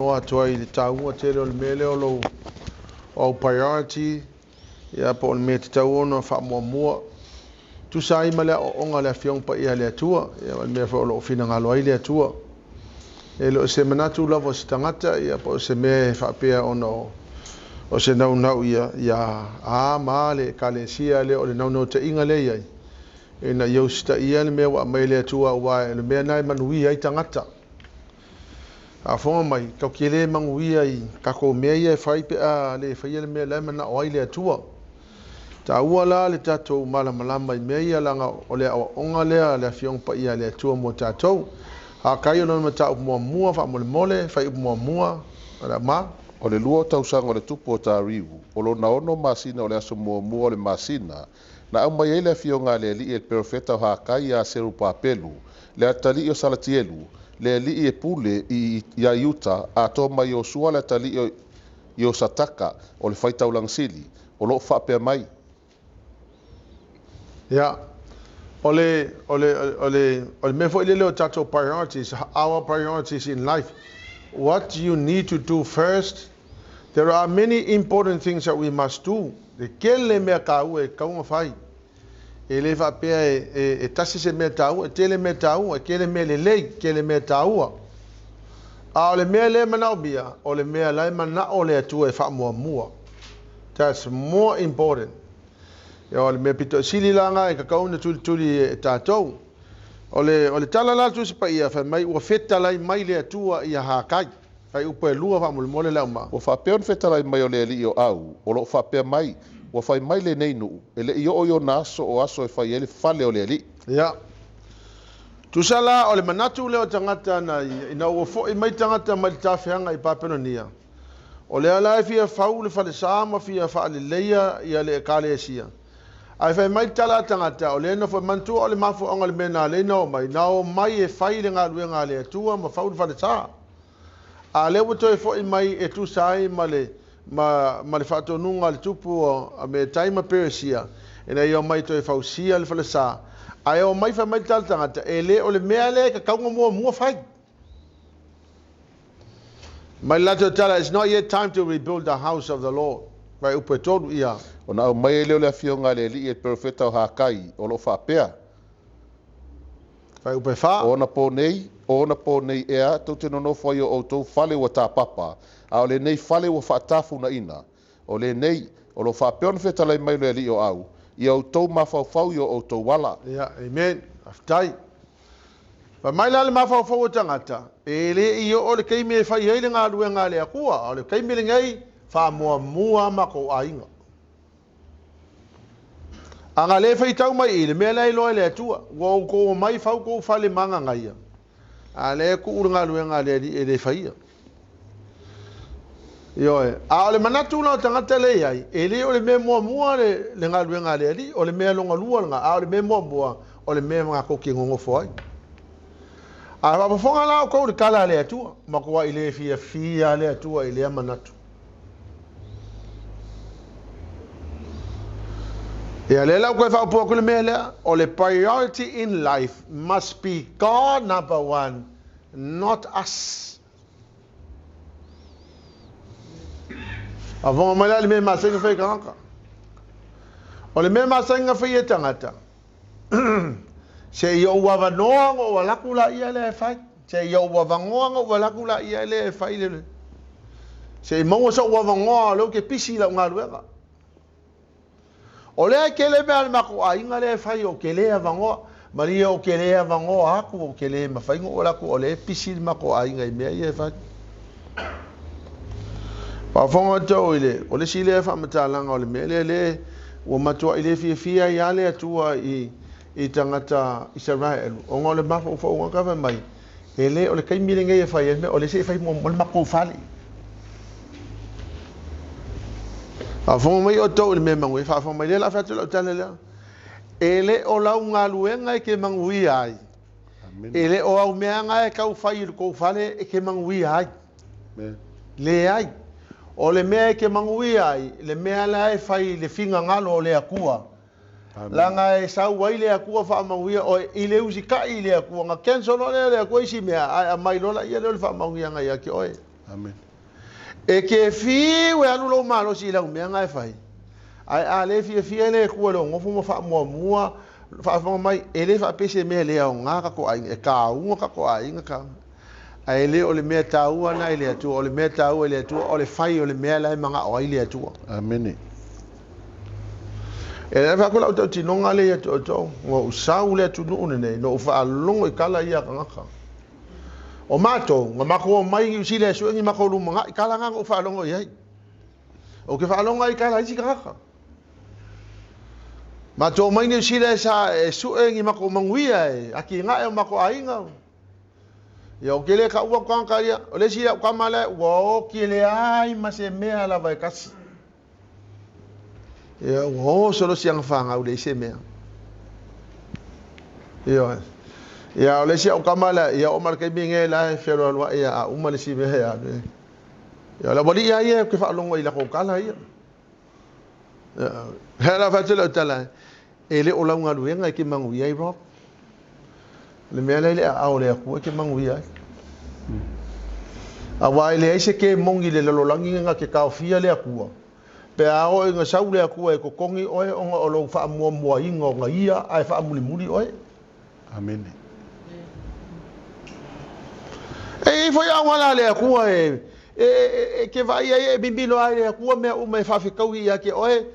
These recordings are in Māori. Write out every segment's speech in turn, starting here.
noa toi le taua tele o le mele o lo o priority ia po le me te tau ono fa mua tu sai male o onga le fiong pa ia le tua ia me fa lo fina ngalo ai le tua e lo se manatu lavo se tangata ia po se me fa pea ono o se nau ia a male kalesia le o le nau te inga le ia e na yo sta ia le me wa mai le tua wa le me nai manui ai tangata a fonga mai ka kele mangui ai ka ko me ia fai pe a le fai le me le mana o ai le tua ta ua la le tatou malama i me ia langa o le onga lea le fiong pa ia le tua mo tatou a kai ona mata mua fa mole fai mua ala ma o le lua tausanga o le tupu o tariu o lo naono masina o le aso mua o le masina na au mai ele fionga le li e perfeta ha kai a seru papelu le atali o salatielu le li e pule i ya yuta a to mai o sua le atali o sataka o le faita ulangsili o lo fa pe mai ya ole me fo ile o tatou priorities our priorities in life what you need to do first. There are many important things that we must do. De kele me kau e kau fai. Ele va pe e tasi se me tau, e tele me tau, e kele me le kele me tau. A ole me le mana bia, ole me la mana ole tu e fa mua. That's more important. Ya ole me pito sili langa e kau na tuli tatou. Ole tala la tu se pa ia fa mai o feta lai mai le tua ia ha kai. Fai upe lua fa mole la ma. O fa pe on feta lai mai o le li o au, o lo fa pe mai, o fai mai le nei nu, ele i o yo naso o aso e fai ele fale o le li. Ya. Tu sala ole manatu le o tangata na ina o fo i mai tangata mai tafeanga i papenonia. Ole ala fia fau le fale sama fia fa le leia ia le kalesia. Ai fai mai tala tangata ole no fo mantu ole mafu onga le mena le no mai e fai le nga le tua ma fau le fale sa. A le wato e fo i mai e tu sai ma le fato nunga le tupu o me taima peresia e na io mai to e fausia le fale sa. Ai o mai fa mai tala tangata e le o le mea le ka kaunga mua fai. Mai lato tala, it's not yet time to rebuild the house of the Lord. Vai upe todu ia. O na mai e leo le afionga le li e perfeta o hakai o lo fa pea. Vai upe fa. O na po nei ea tau te nono fai o tau fale wa ta papa. A o le nei fale wa fa tafu na ina. O le nei o lo fa pea on feta lai mai le li o au. Ia o tau mafau yo o tau wala. Ia, amen. Aftai. Fa mai la le mafau tangata. E le i o le keimi e fai heile ngā lue ngā lea kua. O le keimi le ngai fa mua mako ainga. Anga le fai tau mai i le mea lai loa le atua. Wa ko mai fau ko fale manga ngai. A le ku uru ngā lue ngā lea e le fai ia. Yo e. A le manatu na o tangata le iai. E le o le mea mua le ngā lue ngā lea li. O le mea longa lua nga. A o le mea mua o le mea mga koki ngongofo ai. A wapafonga la o kou le kala le atua. Makua i le fia le atua i le manatu. Ia le lau koe whaupua kule mea lea. O le priority in life must be God number one, not us. A vonga mai la le mea masenga whai kanaka. O le mea masenga whai e tangata. Se yo wa noa o wa lakula ia le fai se yo wa ngoa o wa lakula ia le fai le se mo so wa ngoa lo ke pisi la nga luega o le ke le me ma ko ai nga le fai o ke le va ngoa mari o ke le va ngoa ku o ke le ma fai ngo la ku o le pisi ma ko ai nga me ia fai pa fonga to ile o le sile fa mata langa o le me le o matua ile fia ia le tua I tangata Israel o ngole mafo fo o ka mai ele o le kai milinga e fai me o le se fai mo ma ko fali a fo mai o to le me mangwe fa fo mai le la fa te lo tale le ele o la unga luenga ke mangui ai ele o au meanga e ka fai ko fale e ke mangui ai le ai o le me ke mangui ai le me la e fai le finga ngalo le akua langa e sa waile akua fa mawia o ile usi ka ile akua nga kenso no le akua isi mea a mai lola ia le fa mawia nga ia ki oe Amen. E ke fi we anu lo malo si la me ngai fai ai a le fi le ku lo ngofu mo fa mo fa mai ele fa pese me le o nga ko ai e ka u ko ai nga ai le o le me tau ana ile tu o le me tau ile tu o le fai o le me la manga o ile tu. Amen. E le fa ko la tu no nga le tu to ngo usau le tu no ne no fa longo i kala ia nga o mato nga mako mai u sile so ngi mako lu nga kala nga o fa longo ia o ke fa longo i kala i ka mato mai ni sile sa e su ngi mako manguia aki nga e mako ainga ya o kele ka ua kwa karia o le sila kwa mala wo kele ai ma se mea la vai kasi ya wo solo siang fanga o le se mea ya o le sila kwa mala ya o marke binge la fero wa ya o ma le si mea ya la boli ya ke fa longo ila ko kala ya hela fa tele tala ele o la nga luenga ke mangu ya rob le mea le a o le ku ke mangu ya a wai le ese ke mongi le lolangi nga ke kaofia le akua pe a o nga sau le akua e ko kongi oe onga o lo fa mo mo ingo nga ia ai fa muli muli oe. Amen. E foi a wala le akua e ke vai e bimbilo ai le akua me o me fa fi kau ia ke oe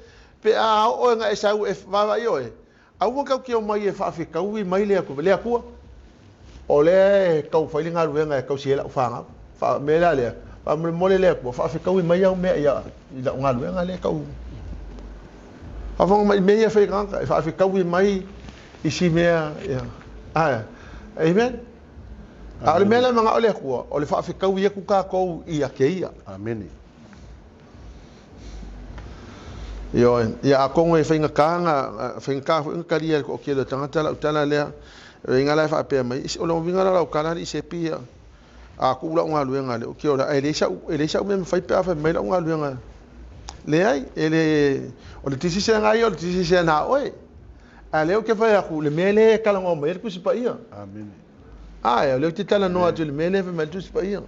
pe a o nga e sau e va vai oe a u ka ke o mai e fa fi kau mai le akua o le kau fai nga ruenga e kau siela fanga fa me la le fa mo le ko fa kau mai ya me ya ila nga ruenga le kau fa mai me ya fe kan fa kau mai isi me ya amen ale me la nga ole ko o le fa kau ye ku ka ko ia ke ia. Amen. Yo ya ko ngai fa nga ka ria ko ke le tanga tala le inga la fa pe mai o lo vinga la kana i se pia a ku la nga luenga le o ke ola ele sa me fai pe fa mai la nga luenga le ai ele o le tisi se nga yo le tisi se na oi ale o ke fa ya ku le mele kala ngo mai ku si pa ia. Amen. Ai le ti tala no atu le mele fa mai tu si pa ia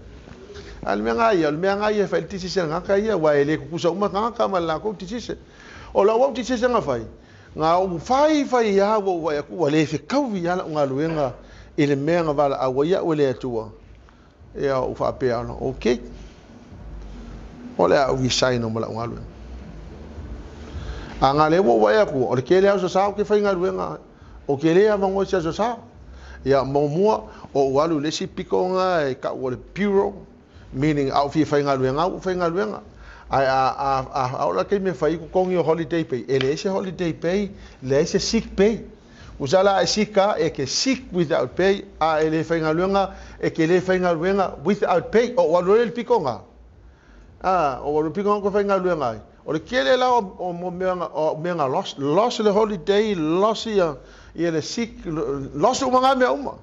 al me nga ia fa le tisi se nga ka ia wa ele ku sa uma ka ma la ku tisi se o la wa tisi se nga fai nga o fai ya wo ya ku le fe kau ya nga luenga ile me nga vala a wa ya o le tua ya o fa pe ano okay o le a wi sai no mala nga luenga anga le wo ya ku o le ke le so sa ke fai nga luenga o ke le ava ngo so sa ya mo mo o walu le si piko nga e ka o le bureau meaning au fi fai nga luenga a ola ke me fai ku kongi holiday pay ele ese holiday pay le ese sick pay usala sika e ke sick without pay a ele fai nga luenga e ke le fai nga luenga without pay o walu le pikonga o walu pikonga ko fai nga luenga o le kele la o mo menga loss le holiday loss ya ele sick loss o manga me uma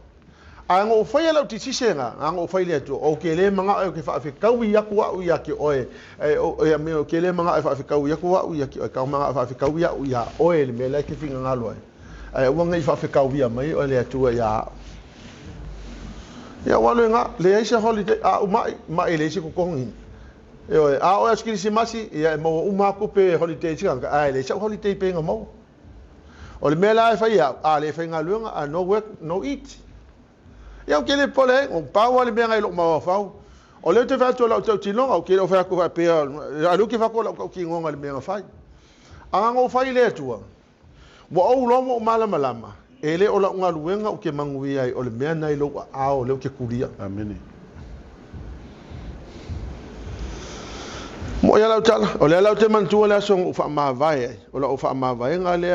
ango fai la tisi senga ango fai le to o ke le manga o ke fa kau ya ku o ya ki oe o ya me o ke le manga fa kau ya ku o ya ki ka manga fa kau ya oe le me la ke finga ngalo ai o ngai fa kau ya mai o le tu ya walo nga le ise holiday a ma ele ise ku kongi a o skili si masi ya mo uma ku pe holiday si ka ai le ise holiday pe ngamo o le me la fa ya a le fa ngalo a no work no eat ya o kele pole o pawa le benga lo ma fa o le te fa to la to tino o kele o fa ko fa pe a lu ki fa ko la ko ki ngonga le benga fa anga ngo fa ile tua wo o lo mo malama ele o la nga luenga o ke mangui ai o le mea nai lo a o le ke kuria. Amen. Mo ya la tala o le la te man tu la so fa ma vai o la o fa ma vai nga le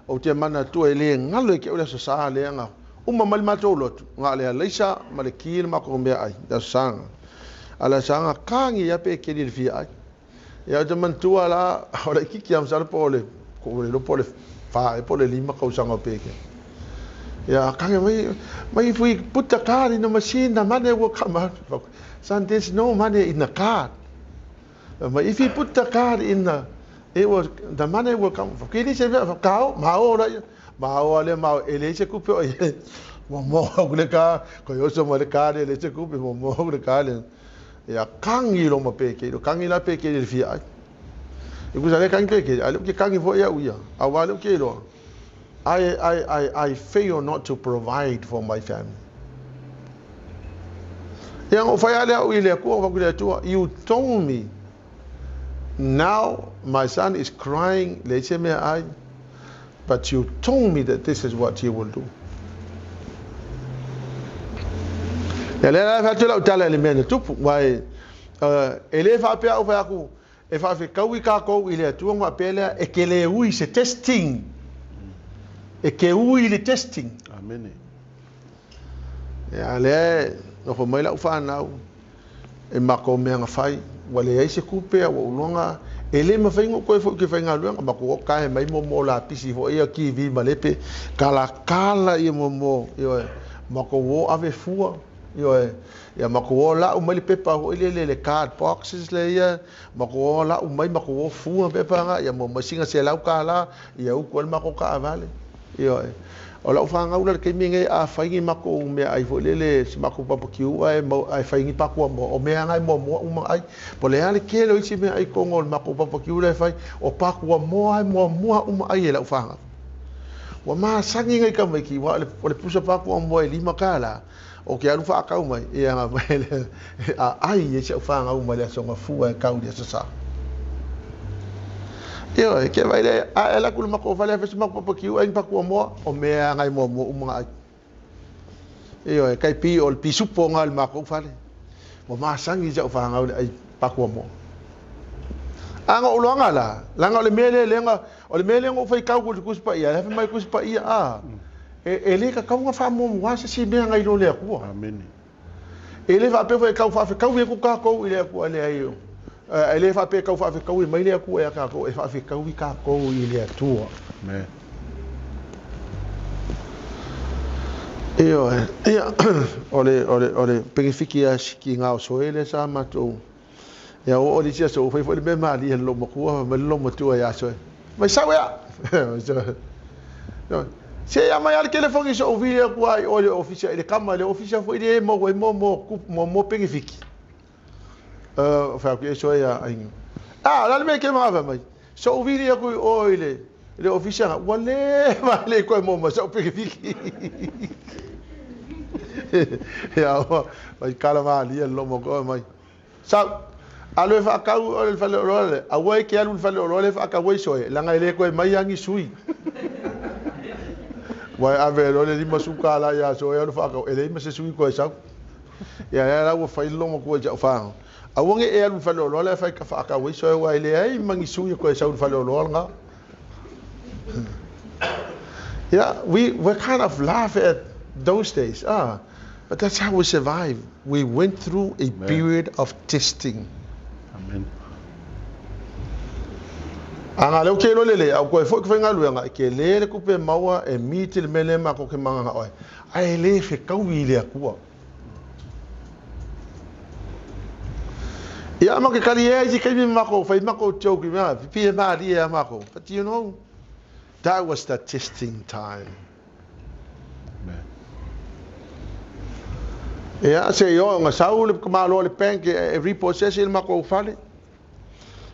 o te mana tu ele ngalo ke o le sa le nga uma mal mato lot nga le leisa mal kil ma ko me ai da sang ala sanga kangi ya pe ke dir fi ai ya te man tu ala o le ki am sar pole ko le pole fa pole lima ko sanga pe ke ya kangi mai fui put the card in the machine the money will come out son there's no money in the card but if you put the card in the money will come ke ni se ka ma o le ma ele se ku pe mo le ka ko yo so mo le ka le se ku pe mo le ka le ia kangi lo ma pe ke lo kangi la pe ke le fia iku sa le kangi pe ke ale ke kangi vo ia uia awale ke lo I fail not to provide for my family. Yang o fai ale au ile ko va kule tu you told me now my son is crying leche me ai but you told me that this is what you will do. Ya le fa tu la tala le mena tu wai ele fa pe au fa ku e fa fe kawi ka ko ile tu ngwa pele e ke le ui se testing e ke ui le testing Amen. ya le no fo mai la fa na e mako me nga fai wale ai se kupe o longa ele ma fai ngo ko fo ke fai nga luanga mako ka e mai mo la pisi fo e ki vi malepe kala e mo yo mako wo ave fua yo ya mako wo la o mai pepa o le card boxes le ya mako wo la o mai mako wo fua pepa nga ya mo masinga se la kala ya u ko mako ka vale yo o la fa nga ula ke minge a faingi mako me ai fo le si mako papakiu ai mo ai faingi pako mo o me nga mo ai po le ale ke lo isi me ai ko ngol mako papakiu le fai o pako mo ai mo ai la fa nga wa ma sangi ngai ka mai ki wa le pusa pako mo ai lima kala o ke alu fa ka mai e nga mai ai e se fa nga mai le so nga fu e ka u de sa yo ke vai le a ela kul mako vale fes mako pakiu ai pako mo o me ngai mo ai yo kai pi ol pi supo ngal mako fale mo ma sangi ja fa nga ai pako mo anga ulanga la nga le mele lenga o le mele ngo fai ka ku kuspa ia le mai kuspa ia ele ka nga fa mo wa se si me ngai lo le ku Amen. ele va pe fa ka fa ka ku ka ko ile ku ale ai ele fa pe ka fa ka mai le ku e ka ko e fa ka ko ile tu Me. Io ole pegifiki a ki nga so ele sa mato ya o le sia so foi le mali lo mo ku me lo mo tu ya so mai sa ya se ya mai al telefone so video ku ai ole official le kama le official foi de mo pegifiki fa ku so ya ai la me ke ma va mai so video ku ole le official wale vale ko mo so pegifiki ya vai kala mali lo mo ko mai sa alo fa ka o le fale ole a wai ke alu fale ole fa ka wai so la ngai le ko mai yangi sui wai ave ole li masuka la ya so ya fa ka ele me se sui ko sa ya la wo fa lo mo ko ja fa a wonge e alu fale ole fa ka wai so wai le ai mangi sui ko sa fale ole nga yeah we kind of laugh at those days but that's how we survived. We went through a period of testing. Amen. Anga le ke lo le au ko fo ke nga luanga ke le ku pe mawa e miti le mele ma ko ke manga oi ai le fe ka wile akua ya ma ke kali e ji ke mi ma ko fa ma ko choki ma pi ma ri ya ma ko but you know that was the testing time. Ya se yo nga saul ko malo le pen ke repossession ma ko fale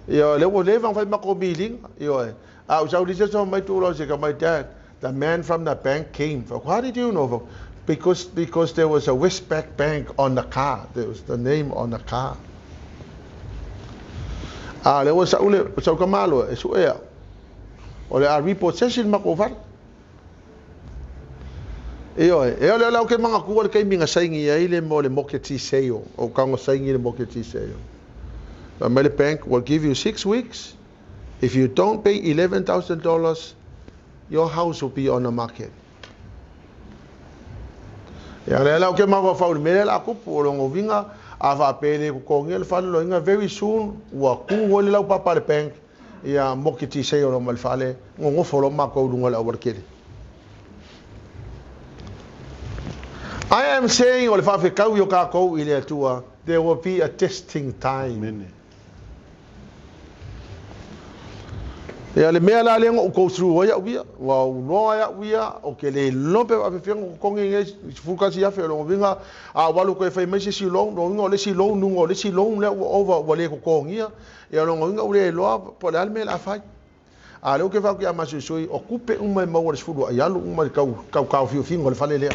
yo le wo le van fa ma ko billing yo au saul dice so mai tu lo se ka my dad the man from the bank came for how did you know because there was a Westpac bank on the car, there was the name on the car le wo saul ko malo e so ya o le repossession ma ko fale ole la ke manga ku ke minga saingi ai le mo le moketi seo o kango saingi le moketi seo. The Mele Bank will give you 6 weeks. If you don't pay $11,000, your house will be on the market. Ya le la ke manga fa le mele la ku po lo ngovinga ava pele ku kongel fa lo inga very soon wa ku wole la papa le bank ya moketi seo lo mal fale ngo folo ma ko lu ngola workele. I am saying, there will be a testing time. Ya le mea la le ngo go through ya wia wa no ya wia o ke le lompe a fe ko nge fuka si ya fe lo vinga a walu ko fe me si long no le si long no le si long le over wa le ko ngia ya lo nga ule lo po le alme la fa a le ke fa ku ya ma so o kupe un mai ma wa sfudu ya lu un mai ka fi ngol fa le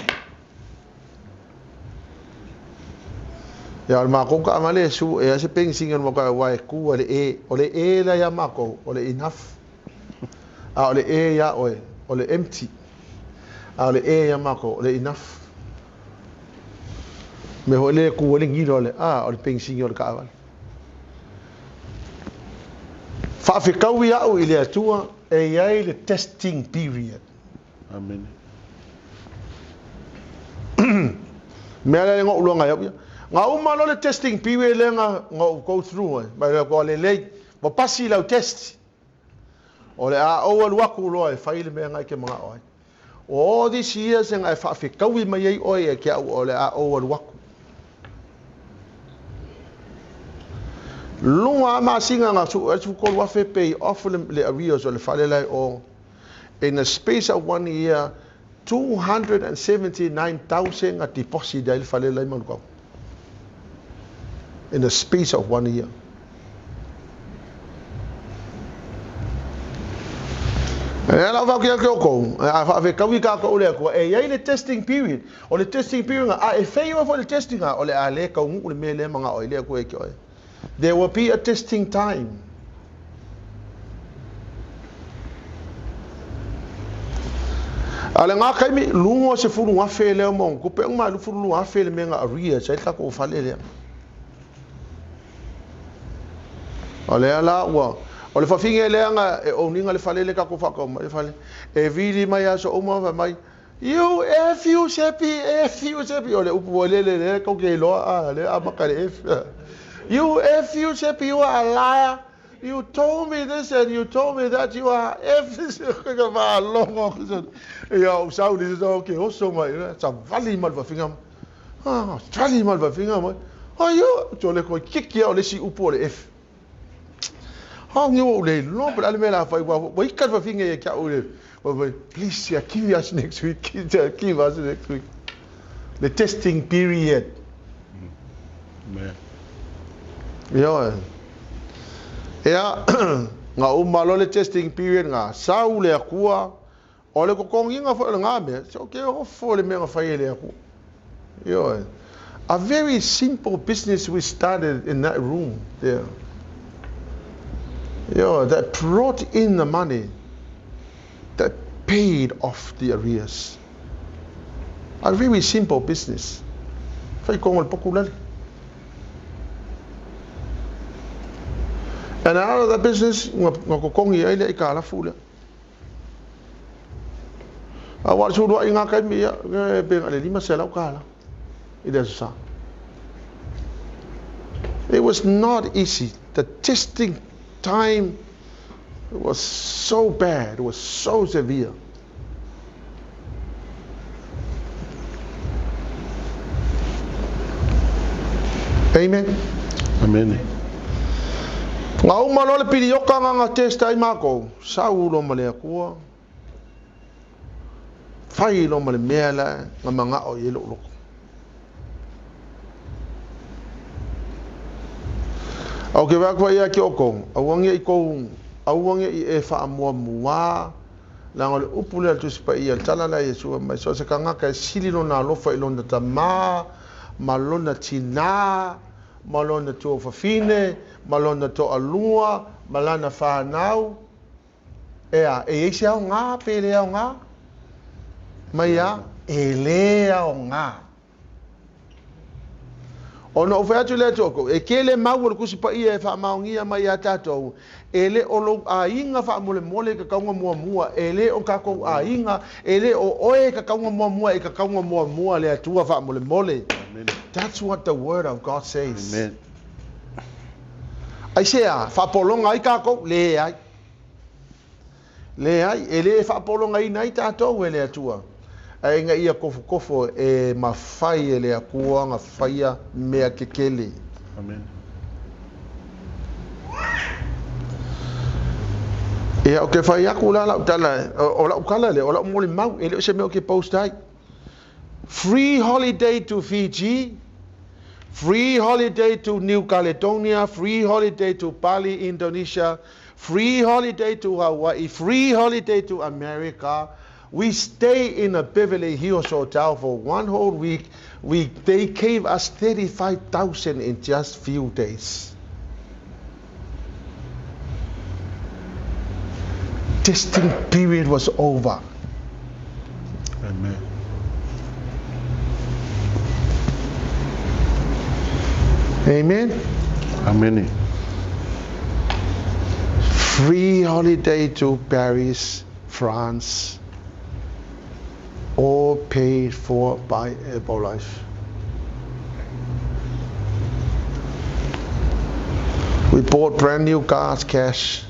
ya ma ko ka ma le su e se peng singa mo ka wa ku ole e la ya ma ko ole enough ole e ya ole empty ole e ya mako ole enough me ole ku ole ngilo ole ole pensingi ole kaawal fa fi kawi ya o ile atua e ya ile testing period amen me ala ngo ulonga ya nga uma lo le testing period le nga go through ba ko le ba pasi la test ole a o waku loe faile me ngai ke mga oi all these years and I fa fi kawi mai ai oi ke ole a o waku lunga ma singa nga su ko wa fe pay off le arrears ole fale lai o in a space of 1 year 279,000 a deposit dai fale lai man ko in a space of 1 year. Ela va que ko a ve ka wi ka ko le ko e ye le testing period o le testing period a e fail for the testing o le ale ka un le mele manga o le ko e ko there will be a testing time ale nga kai mi lungo se fulu wa fele mo ko pe ma lu fulu wa fele menga aria sai ka ko fale le ole ala wa o le fafinga le anga o ninga le fale le ka ko fa ko mai fale e vili mai aso o ma mai you sepi o le upu le ko ke lo a le amakale f you sepi you are a liar you told me this and you told me that you are ka va longo ya o sau ni so ke o so mai sa vali mal fafinga vali mal fafinga mai yo to le ko kiki o le si upu le f Hang you le no but ale mela fa wa ikka fa finga ya ka ole please ya give us next week give us next week the testing period man ya nga umalo le testing period nga sau le akua ole ko konginga fa nga me so ke o fo le me nga fa ile aku yo a very simple business we started in that room there. That brought in the money that paid off the arrears. A very simple business. Fai kongol popular. And out of that business, ngako kongi ai le ikala fula. Awal sudu ai ngakai mi ya pe ngale 5 sela ukala. Ida sa. It was not easy. The testing time was so bad, it was so severe. Amen. amen Nga umalo le pili yoka nga test ai mako saulo male ko fai lo male mela nga manga o yelo lo au ke va kwa ya ki okong awange iko awange e fa mo mua la ngol upule tu spa ia tala la yesu mai so se kanga ka sililo na lo fa ilonda tama malona tina malona to fa fine malona to alua malana fa nau e sia nga pele nga mai ya ele nga ono o fa tu le toko e kele mawo ku sipa ia fa maungia mai ata to ele o lo ainga fa mole ka kaunga mua ele o ka ko ainga ele o oe ka kaunga mua e ka kaunga mua le atua fa mole. Amen. That's what the word of God says. Amen. Ai sea fa polonga ai ka ko le ai ele fa polonga ai nai ta to ele atua ai nga ia kofo e mafai ele akua nga faia mea kekele. Amen. Ia o ke whai aku la utala o la ukala le o la mole mau ele o se me o ke post ai. Free holiday to Fiji, free holiday to New Caledonia, free holiday to Bali, Indonesia, free holiday to Hawaii, free holiday to America. We stay in a Beverly Hills hotel for 1 whole week. They gave us 35,000 in just few days. Testing period was over. Amen. Amen. Amen. Free holiday to Paris, France, all paid for by Herbalife. We bought brand new cars, cash.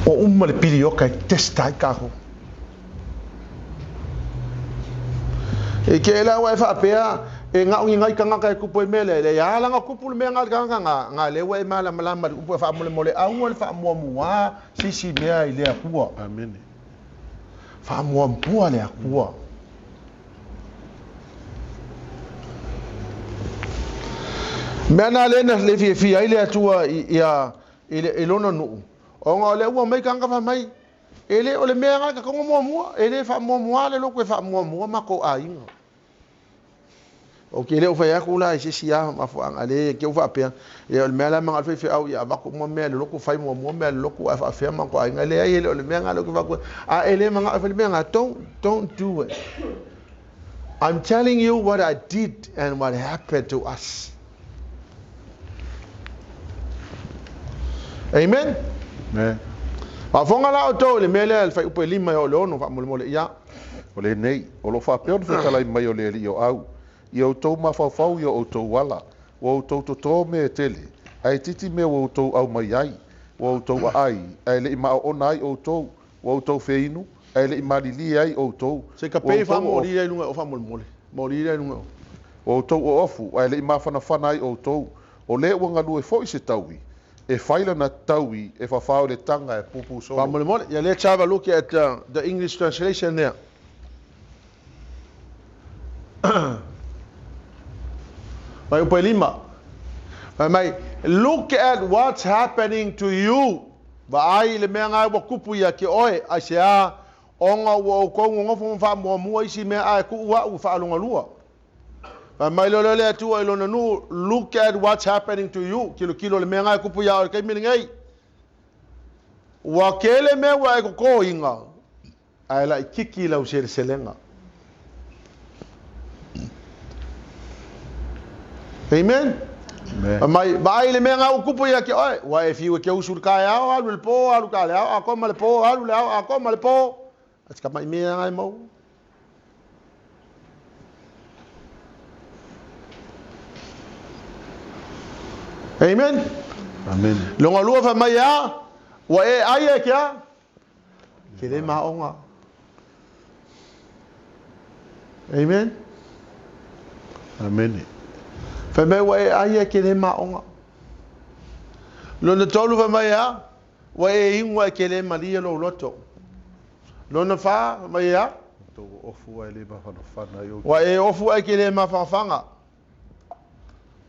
O uma le pili o kai testai kaho. E ke la wa fa pea e nga ngai kanga kai kupo e mele le ya la nga kupo le nga kanga nga le wa mala mala kupo fa mole mole a ngol fa mo mua si mea ile akua. Amen. Fa mo mua le akua. Mena le na le fi ile atua ia ile lona no. O nga le ua mai kanga fa mai ele o le mea nga ka mo mua ele fa mo mua le loko fa mo mua ma ko a inga o ke le o fa ya kula e si ya ma fo ang ale ke o fa pe e o le mea la ma alfa fe au ya ba ko mo mea le loko fa mo mua mea le loko fa fe ma ko a inga le ele o le mea nga loko fa ko a ele ma nga fa le mea nga don't do it. I'm telling you what I did and what happened to us. Amen. Ne. Ma fonga la o to le mele al fai upe lima o le ono fa mole mole ia. O le nei, o lo fa peo fe kala mai o le li o au. I o tau ma fa fau i o tau wala. O tau to me tele. Ai titi me o tau au mai ai. O tau ai, ai le ma o nai o tau. O tau feinu, ai le ma li ai o tau. Se ka pe fa mo li ai lunga o fa mole mole. Mo li ai lunga. O tau o ofu, ai le ma fana fana ai o tau. O le o ngalu e fo i se taui. E faila na taui e whawhao le tanga e pupu solo. Pa mole mole, yeah, let's have a look at the English translation there. Mai upai lima. Mai, look at what's happening to you. Ba ai le mea ngai wa kupu ia ke oe, a se a onga wa o kongo ngofo mfa mua mua isi mea ai ku ua u wha alunga lua. Mai lo le atua ilo na nu, look at what's happening to you. Kilo le mea ngai kupu ia o kai mini ngai. Wa kele me wa e ko inga. Ai la kiki la usere selenga. Amen. Mai mai le me nga kupu ia ke oi, wa e fiu ke usul ka ya alu le po, alu ka le a ko ma le po, alu le a ko ma le po. Aska mai me nga mo. Amen. Amen. Longa lua fa mai ya. Wa e ai ke ya. Ke le ma onga. Amen. Amen. Fa mai wa e ai ke le ma onga. Lona tolu fa mai ya. Wa e ingwa ke le malia lo loto. Lona fa mai ya. To ofu ai le ma fana yo. Wa e ofu ai ke le ma fa fanga.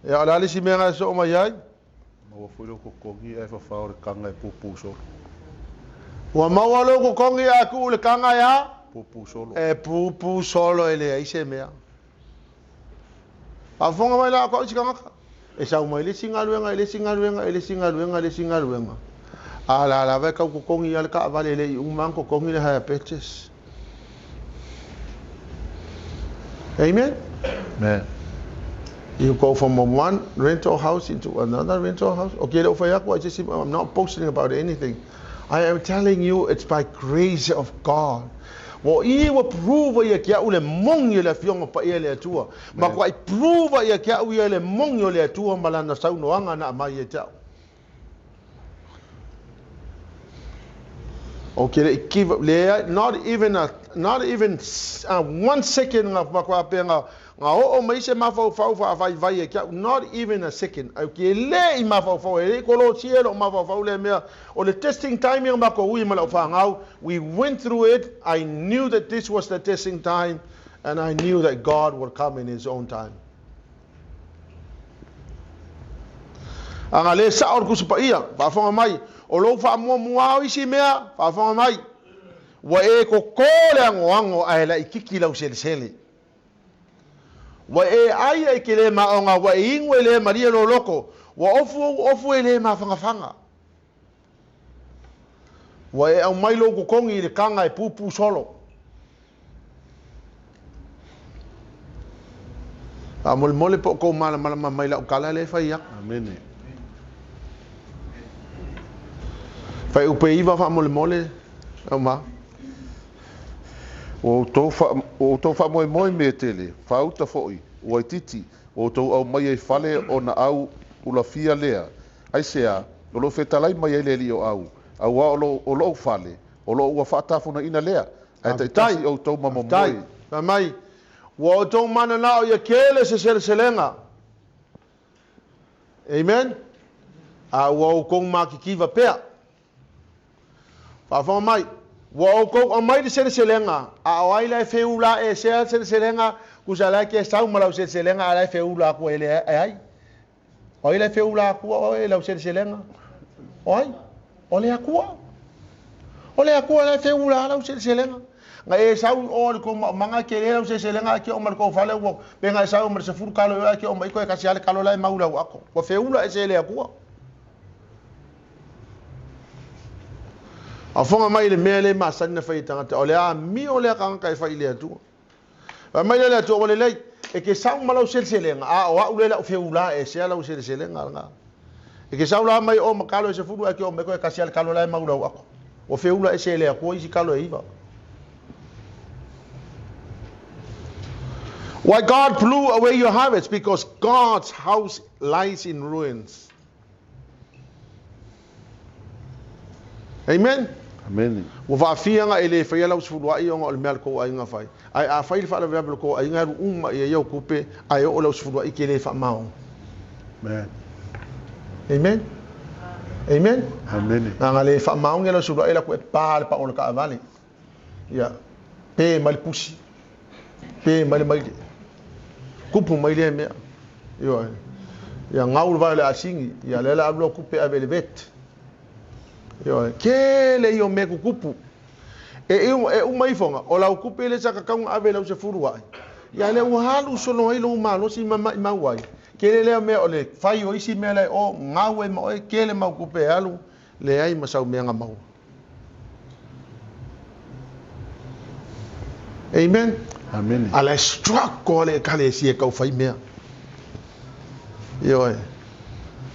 Ya ala le si menga so mai ai. Wa fu lo ko kongi e fa fa o kanga e pupu solo. Wa mawalo ko kongi a ku le kanga ya. Pupu solo. E pupu solo ele ai se mea. A fonga mai la ko si kanga. E sa mai le singaluenga, le singaluenga, le singaluenga, le singaluenga. Ala la va ka ko kongi al ka vale le un man ko kongi le ha peches. Amen. Amen. You go from one rental house into another rental house. Okay, I'm not posting about anything. I am telling you, it's by grace of God. Wo I wa prove ya kia ule mong le fiong pa ia le tua. Ma ko ai prove ya kia ule le mong le tua malana sau no anga na mai tau. Okay, give up not even not even 1 second nga makwape nga o mai se mafau vai not even a second au ke le I mafau e kolo cielo mafau le mea o le testing time nga ko ui mala fa we went through it. I knew that this was the testing time, and I knew that God would come in his own time. Anga le sa or kusupa ia fa fonga mai o lo fa mo isi mea fa fonga mai wa e ko kole ango ai la ikiki lau sele wa e ai ke le maonga wa ingwe le maria lo loko wa ofu ele ma fanga wa e au mai lo ko kongi le kanga e pupu solo amol mole po ko mala mai la kala le fa ia Amen. fa upe iva fa mole ma O tō wha moi me tele, whauta foi, o ai titi, o tō au mai ai whale o na au ulafia lea. Ai sea, o lo whetalai mai ai leli o au a o lo whale, o lo ua whaatafuna ina lea. Ai tai o tō mama moi. Pa mai, wa o tō mana na o ia kele se selenga. Amen? A wa o kong makikiva pea. Pa wha mai, wa o ko o mai de selenga a o ai lai feula e selenga ku sa lai ke sa uma lau selenga a lai feula ku ele ai o ai lai feula ku o e lau selenga oi o le aku lai feula lau selenga nga e sa o ko manga ke le lau selenga ke o mar ko fale wo be nga sa o mar se furu kalo ke o mai ko e kasi ale kalo lai maula ako ko feula e sele aku a fonga mai le mele ma sanna fai tanga o le a mi o le kanga kai fai le atu va mai le atu o le lei e ke sa malau selenga a o u le la feula e se la selenga nga e ke sa la mai o makalo se furu ke o me ko kasi al kalo la maula ako o feula e se le ko isi kalo e iva. Why God blew away your habits? Because God's house lies in ruins. Amen. Amen. Wa fa fianga ele fa yala usfulu ai ngo al mel ko ai nga fai ai a fai fa la verbal ko ai nga ia yo kupe ai o la usfulu ai ke le fa mau. Amen. Amen. Amen. Amen. Nga le fa mau ngela usfulu ai la ko pa o ka avali ya pe mal pusi pe mal kupu mai le me yo ya ngaul va la asingi ya le la ablo kupe avelvet yo ke le yo me kupu e mai fonga o la kupe le saka ka un avela se furua ya le halu sono ai lo malo si ma wai ke le me o le fai o isi me le o ngawe mo e ke le ma kupe alu le ai ma sau me nga mau. Amen. Amen. Ala struck ko le kale si e ka fai me yo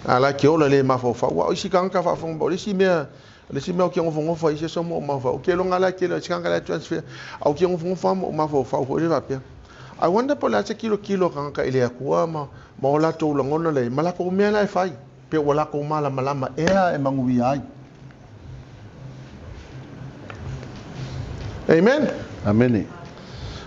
ala ke ola le ma fo fa wa isi kan ka fa fo bo isi me le si me o ke ngo fo isi so mo ma fa o ke lo ngala ke le kan ka transfer au ke ngo fo ma fo fa o le va pe I wonder po la se kilo kan ka ile akua ma la to lo ngona le mala ko me la fai pe wala ko mala malama e mangu wi ai. Amen. Amen.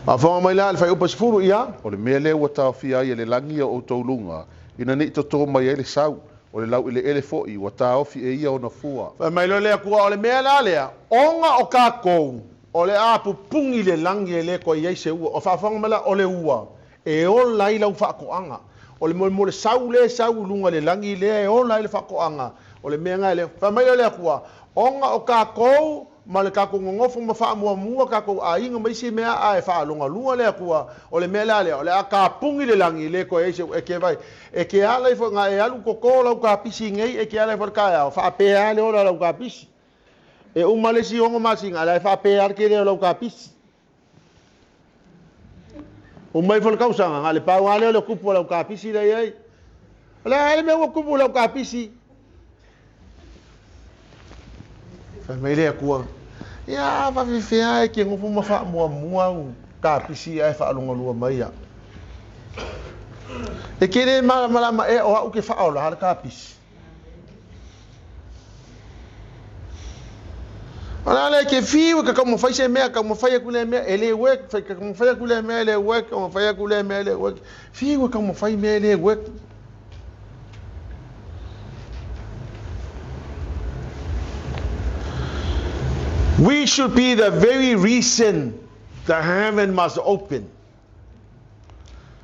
A fa mai la fai o pasfuru ia O le mele ua tawhia ai le langi o taulunga ina ni to mai ele sau o le lau ele foi ua taofi e ia ona fua. Fa mai lo le akua o le mea la lea onga o ka kou o le a pupungi le langi le ko ia se ua o fa mala o le ua e o lai lau fa ko anga o le mo le sau lunga le langi le e o lai le fa ko anga o le mea le fa mai lo le akua onga o ka kou ma le kako ngofo ma fa mua kako a inga mai si mea a e fa longa lunga le akua o le mea le o le a ka pungi le langi le ko e ke vai e ke ala i fo nga e alu ko la ka pisi ngei e ke ala fo ka ya fa pe ale o la ka pisi e o male si onga ma singa la fa pe ar ke le la ka pisi o mai fo ka usanga nga le pa wa le kupu la ka pisi le ai la me o kupu la ka pisi fa mai le akua ya va fi ai ke ngofu ma fa mua ka pisi ai fa longa lua mai ya e kere mala e o ke fa ola ka pisi Ana le ke fiu ka mo fai se mea ka mo fai ku le mea ele work fai ka mo fai ku le mea ele work ka mo fai ku le mea ele work fiu ka mo fai mea ele work. We should be the very reason the heaven must open.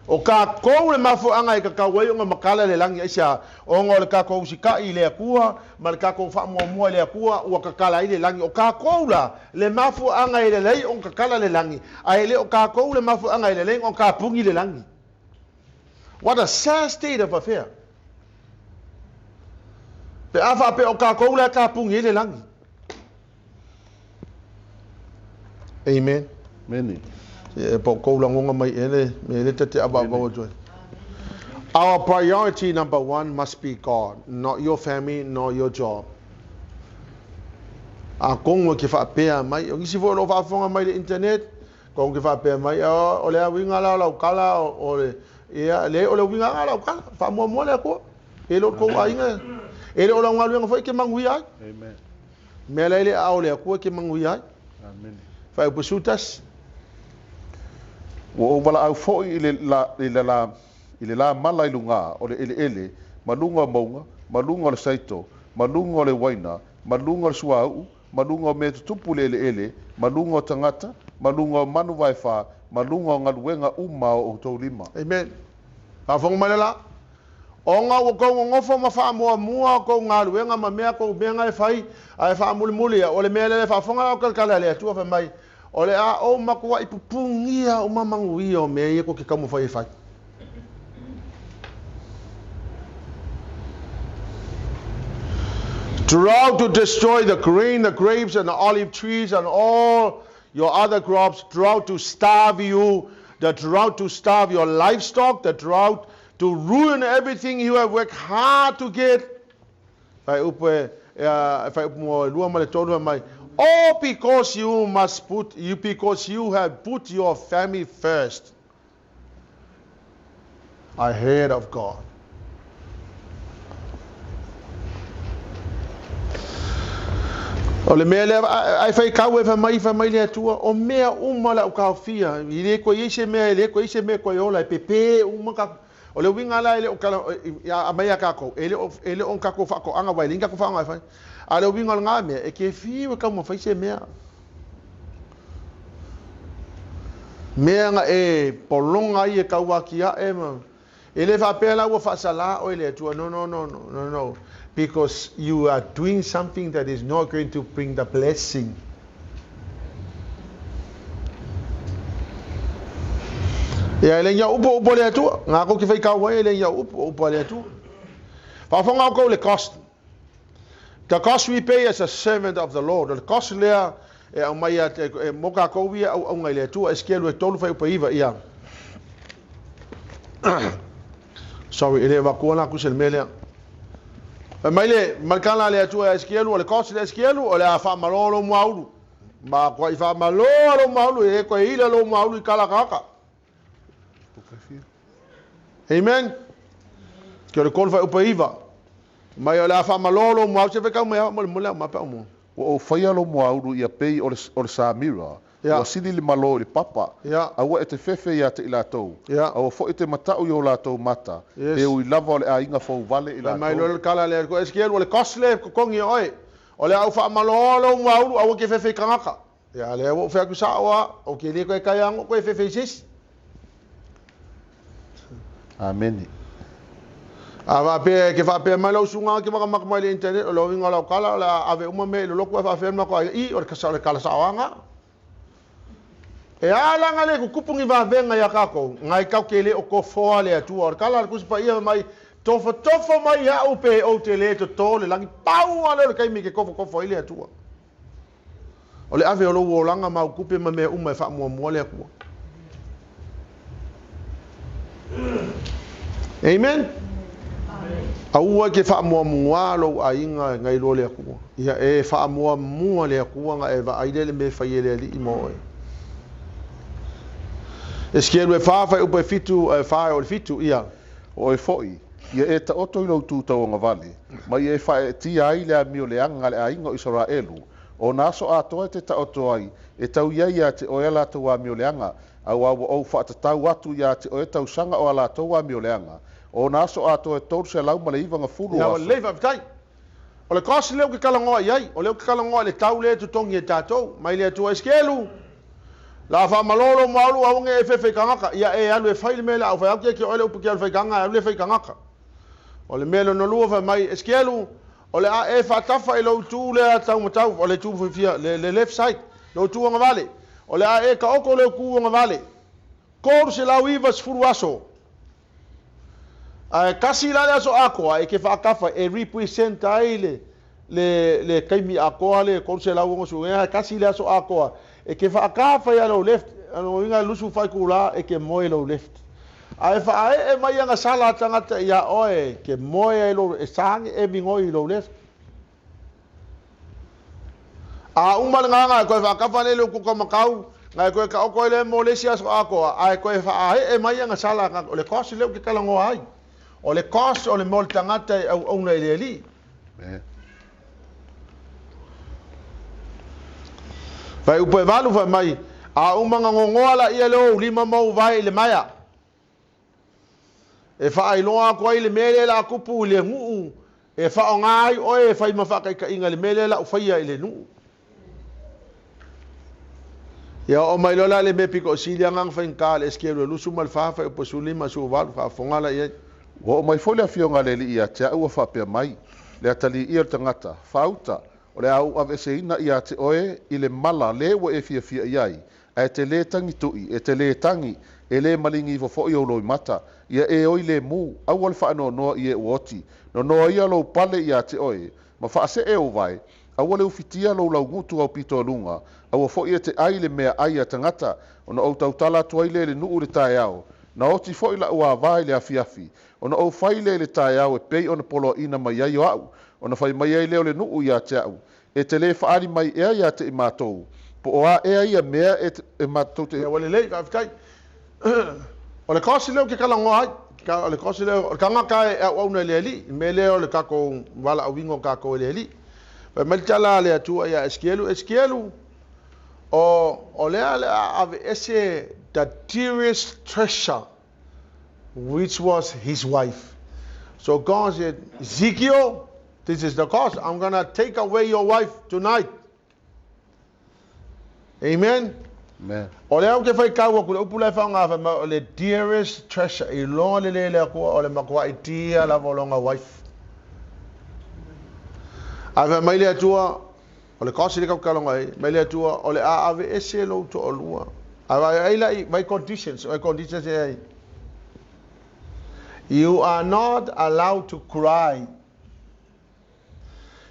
O ka kou le mafu anga I ka kawai o makala le langi isa o ngā le ka kou sika I le akua ma le ka kou wha mua le akua ua ka kala I le langi o ka kou la le mafu anga I le lei o ka kala le langi ai le o ka kou le mafu anga I le lei o ka pungi le langi. What a sad state of affair. Pe afa pe o ka kou le ka pungi le langi. Amen. Many. Our priority number one must be God, not your family, nor your job. A kongo ke fa pea mai, o ngisi fo lo fa fonga mai le internet, kongo ke fa pea mai o le winga la kala o le ia le o le winga la kala, fa mo le ko. E lo ko ainga. E le o la ngalu nga ke mangui ai. Amen. Me le au le ko ke mangui ai. Amen. Fa upusutas. O wala au fo I le la mala I lunga o le ele malunga maunga malunga le saito malunga le waina malunga le suau malunga me tupu le ele malunga tangata malunga manu vai fa malunga ngaluenga uma o tolima. Amen. Fa fong malala o nga o ko ngofo ma fa mo mua ko ngaluenga ma mea ko benga e fai ai fa muli o le mele fa fonga o kala le tu fa mai o le a o makua I pupungia o mamangui o me I ko ke kamu fai fai. Drought to destroy the grain, the grapes and the olive trees and all your other crops. Drought to starve you. The drought to starve your livestock. The drought to ruin everything you have worked hard to get. All because because you have put your family first ahead of God. O le mea lea ai fai kau e mai lea tua o mea umala o ka fia I le ko ise mea ko ola pepe uma ka o le winga la ele o kala a mai ka ko ele on ka ko fa ko anga vai linga ko fa anga fai a le winga nga mea e ke fiu ka mo fai se mea nga e polonga I e kaua kia e ma ele fa pela o fa sala o ele tua no because you are doing something that is not going to bring the blessing. Ya le ya upo le tu nga ko ki fai ka wa le ya upo le tu fa fonga ko le cost. The cost we pay as a servant of the Lord. The cost le e o mai e moka ko wi au ngai le tu eskelu e tolu fai paiva ia. Sorry, ele va ko na ku sel mele. Mai le markana le tu eskelu le cost le eskelu o le fa malolo maulu. Ma ko I fa malolo maulu e ko ila lo maulu kala kaka. Amen. Que le col fa upaiva. Mai o la fa malolo mo se fe ka mo ma pa mo. O faia lo mo auru ia pei o le samira. O sili le malo le papa. Awa e te fefe ia te ilatou. Awa fo te matau yo latou mata. E o I lava le a inga fo vale I latou. Mai lo kala le ko eskiel o le kosle ko kongi oi. O le au fa malolo mo auru awa ke fefe kangaka. Ya le o fe ku sa o ke le ko e kayang ko e fefe sis. Amen. Ava pe ke fa pe malo sunga ke maka mai le internet o lo winga la kala la ave uma me lo ko fa fe ma ko I o ka sa le kala sawanga. E ala nga le ku kupungi va venga ya kako ngai ka ke le o ko fo le tu o kala ku pa ia mai tofo mai ya o pe o te le to le langi pau ala le kai mi ke ko fo ile tu. O le ave o lo o langa ma ku pe ma me uma fa mo le ku. Amen. Aua ke fa mo lo ainga ngai lo le ku. Ia e fa mo le ku nga e va aile me fa ile li mo. Eskielu e fa upe fitu fa o fitu ia o e foi. Ia e ta oto I lo tu tau nga vale. Mai e fa ti ai le mi o le anga le ainga Israelu. o na so atoa te taoto ai e tau ia ia te oe la tau amioleanga au au whaatatau atu ia te oe tau sanga o la tau amioleanga o na so atoa e tau se lau ma le iwanga fulu ia o leiva vitai o le kosi leo ke kalangoa iai o leo ke kalangoa le tau le tutongi e tātou mai le atua eskelu la fa malolo maulu au nge fefe kangaka ia e alu e faile mele au fa ke ole upu ke alfa kanga alu e fe kangaka o le melo no lua fa mai eskelu o le a e fa tafa i lo tu le tau matau o le tu fia le left side lo tu nga vale o le a e ka oko le ku nga vale kor se la wiva sfuru aso a kasi la aso ako e ke fa kafa e represent ai le kaimi ako le kor se la wo so e kasi la aso ako e ke fa kafa ya lo left ano inga lusu fa kula e ke moi lo left ai fa e mai nga sala tangata ya oe ke moi lo e sang e bingoi lo left a umal nga ko fa ka fa le ku ko makau nga ko ka ko le molesia so ako ai ko fa e mai nga sala ka le kosi le ke kala ngo ai o le kosi o le mol tangata o una le li fa u pe valu fa mai a umanga ngo la ia lo lima mo vai le maya e fa ai loa ko ile mele la kupu le ngu e fa ngai o e fa ma fa ka inga le mele la fa ia ile nu ya o mai lola le me piko silia ngang fa inkal eskelo lu sumal fa fa po sulima su val fa fonga la ia wo mai folia fionga le ia tia u fa pe mai le atali ia tangata fauta o le au ave seina ia te oe ile mala le wo e fia fia iai e te le tangi tui e te le tangi e le malingi fo i o loi mata ia e oi le mu au al fa no no ia woti no ia lo pale ia te oe ma fa se e o vai au le ufitia lo lau ngutu au pito lunga au fo ia te ai le mea ai tangata ona o tau tala tu ai le nuu le tai au na oti fo ila ua vai le afiafi ona o fai le tai au e pei ona polo ina mai ai au ona fai mai ai le nuu ia te au e te le faali mai e ia te imatou po o a e ia mea e matou te ya wale le ka fitai o le kosi leo ke kala ngoai ka le kosi leo ka ngaka e au na le li me leo le ka ko wala o wingo ka ko le li pe mal tala le atu ya eskelu o le ave ese the dearest treasure which was his wife. So God said, Ezekiel, this is the cost. I'm going to take away your wife tonight. Amen. Amen. O le au ke fai kaua kule upu le whanga o le dearest treasure I longa le kua o le makua I tia la volonga wife. Ave mai le atua o le kosi le kau kalonga ai mai le atua o le ave ese lo to o lua. Ave ai la my conditions ai. You are not allowed to cry.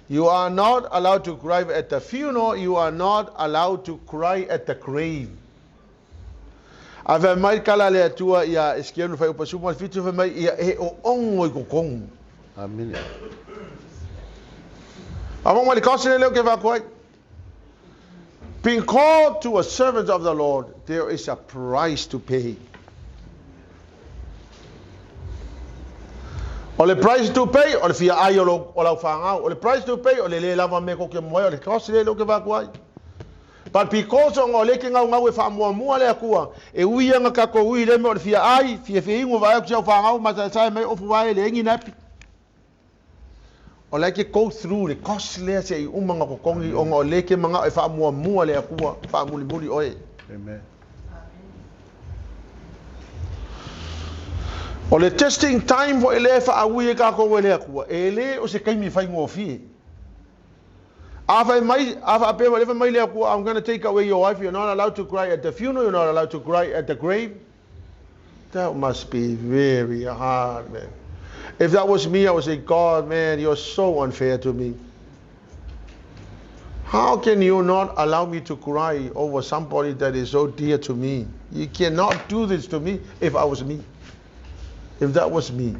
You are not allowed to cry at the funeral. You are not allowed to cry at the grave. Ave mai kala le atua ia eskelu fai upa suma fitu fai mai ia e o ongo I kokong. Amen. Among my cousin leo ke vakuai. Being called to a servant of the Lord, there is a price to pay. O le price to pay, o le fia ai o lau whangau. O le price to pay, o le le lava me ko ke moe, o le cousin leo ke vakuai. But because o leke ngau ngau e whamua mua le akua, e uia nga kako ui le me o le fia ai, fia ingo vai au tia whangau, mata sai mai ofu vai le engi napi. O leke go through le cost lea se I umanga ko kongi o ngā leke manga e whamua mua le akua, whamuli muli oe. Amen. O le testing time for ele fa awi e ka ko le akua. Ele o se kaimi fai ngofi. Afa mai afa pe wale fa mai le akua, I'm going to take away your wife. You're not allowed to cry at the funeral, you're not allowed to cry at the grave. That must be very hard, man. If that was me, I would say, God, man, you're so unfair to me. How can you not allow me to cry over somebody that is so dear to me? You cannot do this to me if I was me. If that was me.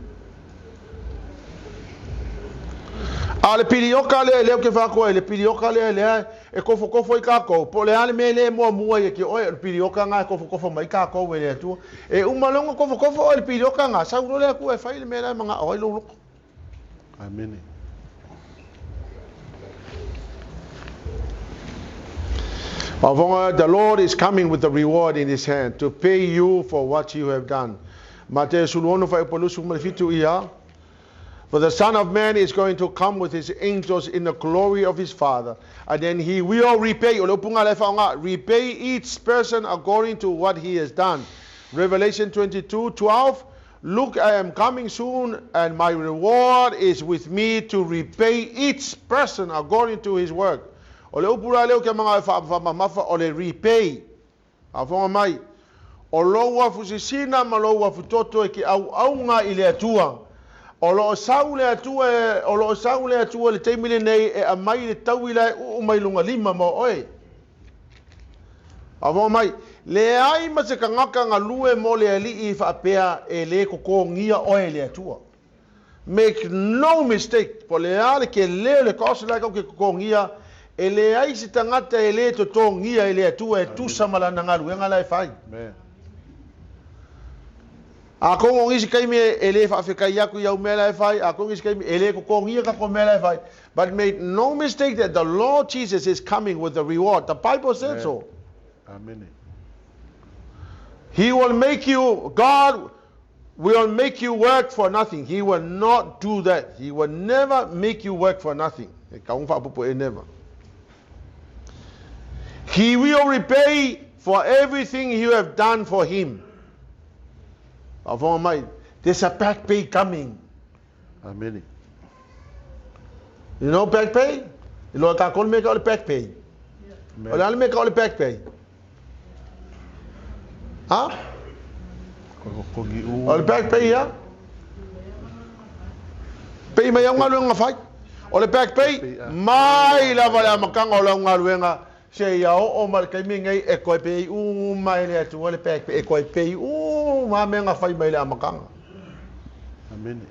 Ale pilioka le ke fa ko le pilioka le e kofo I kako po le ale me le mo mua e ke o le pilioka nga kofo mai kako we le tu e umalongo kofo le pilioka nga sa ro le ku e fa le me la manga o lo. Amen. The Lord is coming with the reward in His hand to pay you for what you have done. For the Son of Man is going to come with His angels in the glory of His Father, and then He will repay each person according to what he has done. Revelation 22:12. Look, I am coming soon, and my reward is with me to repay each person according to his work. Ole upura leo ke mga mafa ole repay. Afonga mai. Olowa fusisina malowa futoto ki au nga ile atua. Olo saule atua le temile nei e amai le tawila u mai lunga lima mo oi. Afonga mai. Le ai ma se kangaka ngalue mo le ali I whapea e le koko ngia oe le atua. Make no mistake, po le ale ke le kosa la ke koko ngia, e le ai si tangata e le to ngia e le atua e tusa malana ngalu, e ngalai whai. A kongo ngisi kaimi e le whawhekai aku iau mea whai, a kongo ngisi kaimi e le koko ngia kako mea whai. But make no mistake that the Lord Jesus is coming with the reward. The Bible says so. Amen. He will make you, God will make you work for nothing. He will not do that. He will never make you work for nothing. Never. He will repay for everything you have done for Him. There's a back pay coming. Amen. You know back pay? You know what make all the back pay? I'll make all the back pay. Huh? All back pay ya? Pay may nga luenga fight. All back pay mai la wala makang ola nga luenga say ya o mal kay mingay e koy pay mai le tu all back pay e koy pay ma me nga fight mai la makang. Amen.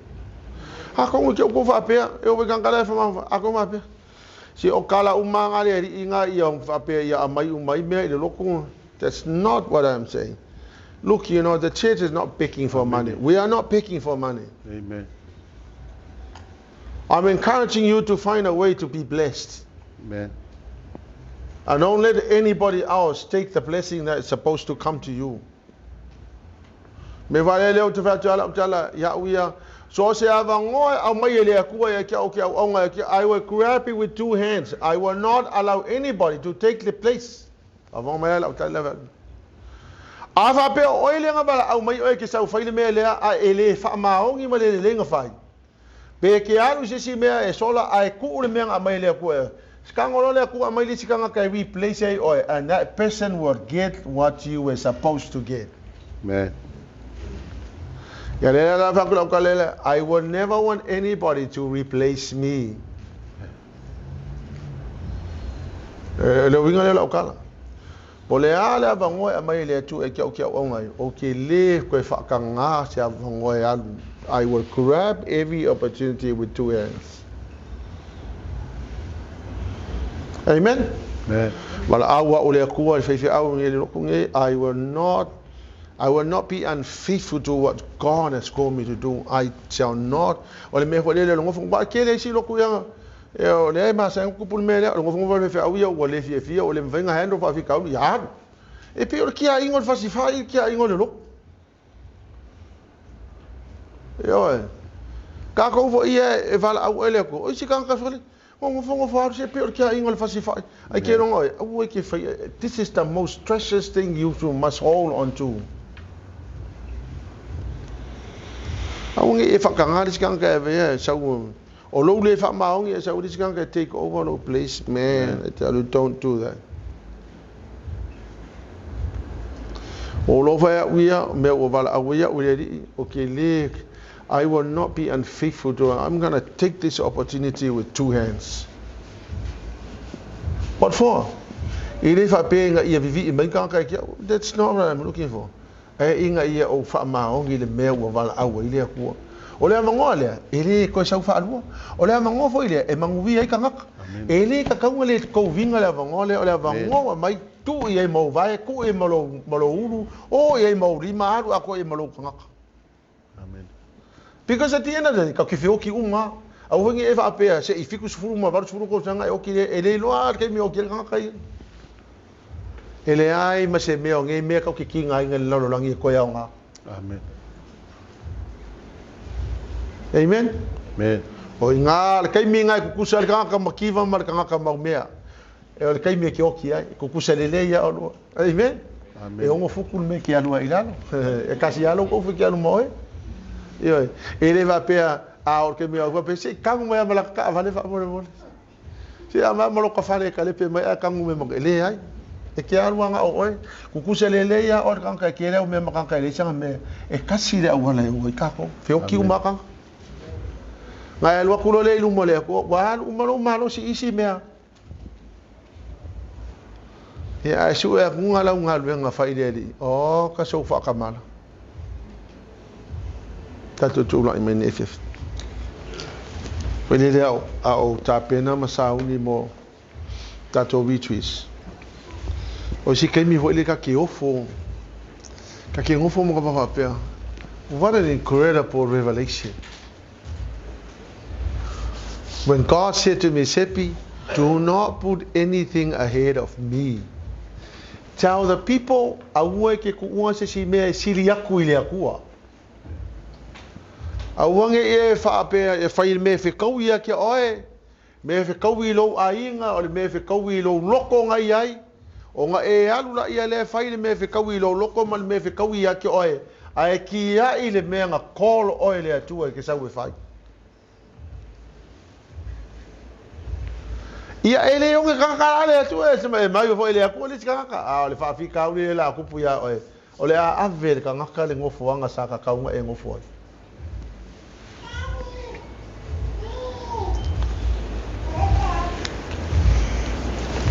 Ako ngi ko fa pe e o kang kala fa ako ma pe. Si o kala umanga le inga yung fa pe ya mai me le lokong. That's not what I'm saying. Look, you know, the church is not picking for money. We are not picking for money. Amen. I'm encouraging you to find a way to be blessed. Amen. And don't let anybody else take the blessing that is supposed to come to you. I will grab it with two hands. I will not allow anybody to take the place. Afa pe oile nga bala au mai oe ke sau faile mea lea a ele wha maongi ma le lenga whai. Pe ke aru se si mea e sola ai kuure mea nga mai lea kua. Skangolo lea kua mai le sikanga kai replace ai oe, and that person will get what you were supposed to get. Man. Ya lea la whakula uka lele, I will never want anybody to replace me. Le winga lea la ukala. Ole ala bangoe amai le tu e kia ongai o ke le koe whakanga se bangoe alu. I will grab every opportunity with two hands. Amen. Wala awa ole akua fe au ngi lokunge I will not be unfaithful to what God has called me to do. I shall not. Ole me ho le ngofung ba ke le si lokuya. Eu le ma sa ku pul mele ngo ngo ve fa uya o le fi o le venga hando fa fi ka ya e pe o kia ingol fa si fa kia ingol lo yo ka ko vo ia e vala au ele ko o si kan ka fole ngo ngo fa se pe o kia ingol fa si fa ai ke no o ke fa this is the most precious thing you must hold on to. Au ngi e fa ka ngari kan ka ve sa o lo le fa maongi e sa uri sika ka take over no place, man. I tell you, don't do that. O lo fa uia me o vala uia uri okay le I will not be unfaithful to her. I'm going to take this opportunity with two hands. What for? That's not what I'm looking for. Ole mango le ele ko sa fa lu ole mango fo ile e mangu vi ai kanga ele ka ka ngole ko vinga le mango le ole mango mai tu ye mo vai ku e malo uru o ye mo rima aru ako e malo kanga. Amen. Because at the end of the day ka ki fio ki uma au vingi e fa pe se i fiku sfuru ma var sfuru ko sanga o ki ele lo ar ke mi o ki kanga kai Ele ai ma se mea o ngai mea kau ki ngai ngai lalolangi koe au ngā. Amen. Amen? Amen. O ngā, le kai mi ngai kukusa le kanga makiwa ma le kanga mau mea. E o le kai mea ki oki ai, kukusa le leia o lua. Amen? Amen. E ongo fuku le mea ki alua ilalo. E kasi alo kofu ki alu moe. Ioi. E le va pea a o ke mea o pe se kangu mea malaka avale fa mole mole. Se ama malo ka fale ka le pe mai a kangu me mo le ai. E ke alu nga o oi. Kukusa le leia o kanga ke le o me makanga le sanga me. E kasi le awala e oi kako. Fe o ki u makanga. Ngai alua kulo le ilu mole ko wa umalo malo si isi mea. Ya asu e ngala ngala nga faile li. O ka so fa kamala. Tato tula i mene efef. Pwede leo au tapena masauni mo tato retreats. O si kemi voile ka ke ofo. Ka ke ofo mo ka papapea. What an incredible revelation. When God said to me, Sepi, do not put anything ahead of me. Tell the people, aua ke kuua se si mea siri aku ile akua. Awange e whaapea e whai me whikau ia ke oe, me whikau I lo ainga, o me whikau I lo loko ngai ai, o nga e alula ia le whai me whikau I lo loko man me whikau ia ke oe, a e ki ia I le mea ngā kolo oe le atua ke sau e whai. Ia ele onge kakara le atua e sema e mai o fo ele akua le tikaka, a o le whaafika au le la kupu ia oe, o le a ave le kangaka le ngofuanga sa kakaunga e ngofuanga.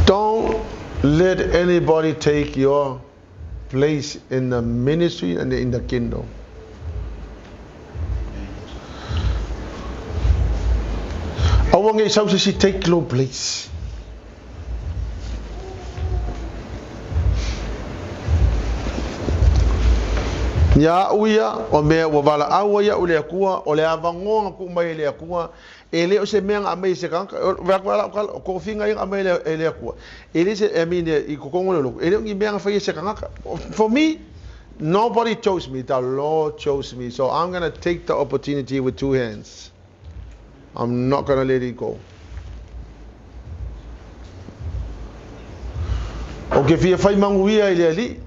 Don't let anybody take your place in the ministry and in the kingdom. Awange isau si take your place. Ya uia o mea wala awa ya ule akua o le avangonga ku mai le akua ele o se mea amai se kanka wala ko finga I amai le akua ele se I mean I kokongo lo ele ngi mea fa se kanka. For me, nobody chose me, the Lord chose me, so I'm going to take the opportunity with two hands. I'm not going to let it go. O ke fia fai manguia ile ali.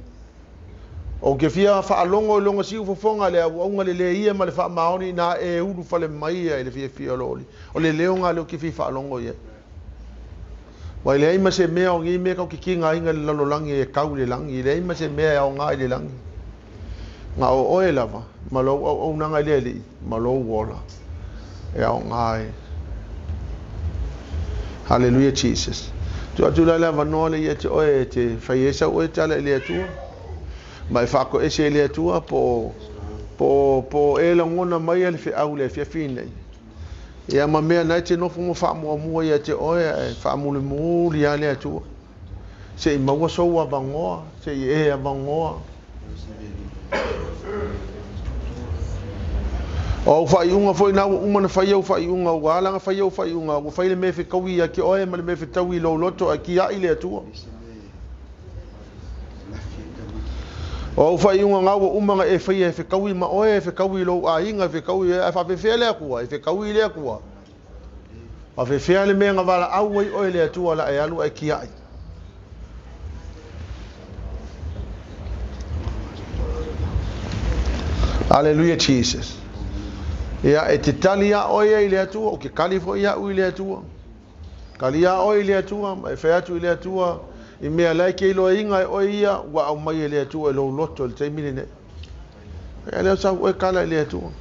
O ke fia fa longo longo si ufofonga le unga le ia ma le fa maoni na e ulu fa le mai ile fia loli. O le leonga le ke fia fa longo ia. Wa ile ima se mea o ngi me ka ki kinga inga le lalolangi e kau le langi ile ima se mea o nga ile langi. Nga o oe lava ma lo o nanga ile ali ma lo wola. E o nga. Hallelujah Jesus. Tu atula la vanole ia te oe te fai esa oe tala ile atua. Mai whako ese ele atua po e la ngona mai ale fi au le fi fine. Ia ma mea nai te nofo mo wha mua ia te oe wha mule muli ale atua. Se I maua sou a vangoa, se I e a vangoa. O wha iunga foi na umana wha iau wha iunga, o alanga wha iau wha iunga, o wha ile me fi kawi ia ki oe ma le me fi tawi lo loto a ki a ile atua. O fa iunga ngawa umanga e fai e kawi ma oe e kawi lo a inga e kawi e fa fe le akua e kawi le akua a fe le me nga wala au ai oe le atua la e alu e ki ai. Hallelujah Jesus. Ia e te talia oe le atua o ke kalifo ia ui le atua kalia oe le atua e fe atu le atua I mea lai ke ilo inga o ia wa au mai le atua e lo loto le teimine ne. E leo sa ue kala le atua.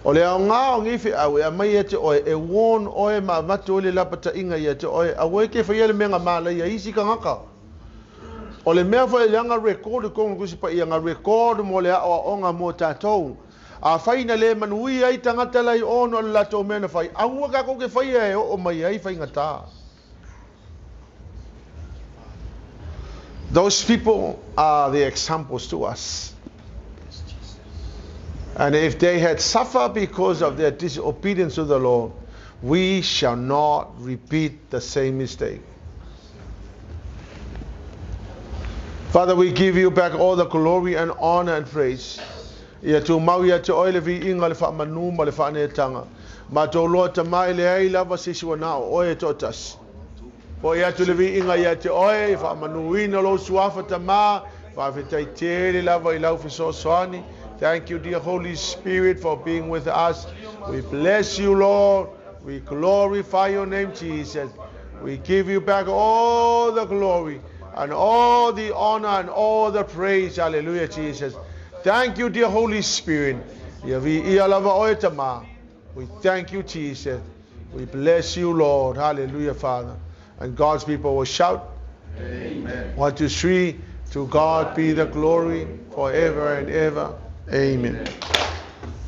O le au ngā o ngifi au e a mai e te oe e won oe ma mate o le lapata inga i te oe a ue ke whaia le mea ngā la ia isi ka ngaka. O le mea whaia le anga record konga kusi pa ia ngā record mo le a onga mo tātou. A whaina le manui ai tangata lai ono le lato mea na whai. Aua kako ke whaia e o mai ai whai ngata. Those people are the examples to us. And if they had suffered because of their disobedience to the Lord, we shall not repeat the same mistake. Father, we give you back all the glory and honor and praise. Ia tu mau ia te oile vi inga le whaamanu ma le whaanetanga. Ma tō loa ta mai le ai lava sisiwa nao, oe tōtas. Po ia tu le vi inga ia te oe, whaamanu ina lo suafa ta maa, whawhetai tere lava I lau fisosoani. Thank you, dear Holy Spirit, for being with us. We bless you, Lord. We glorify your name, Jesus. We give you back all the glory and all the honor and all the praise. Hallelujah, Jesus. Thank you, dear Holy Spirit. We thank you, Jesus. We bless you, Lord. Hallelujah, Father. And God's people will shout. Amen. 1, 2, 3. To God be the glory forever and ever. Amen.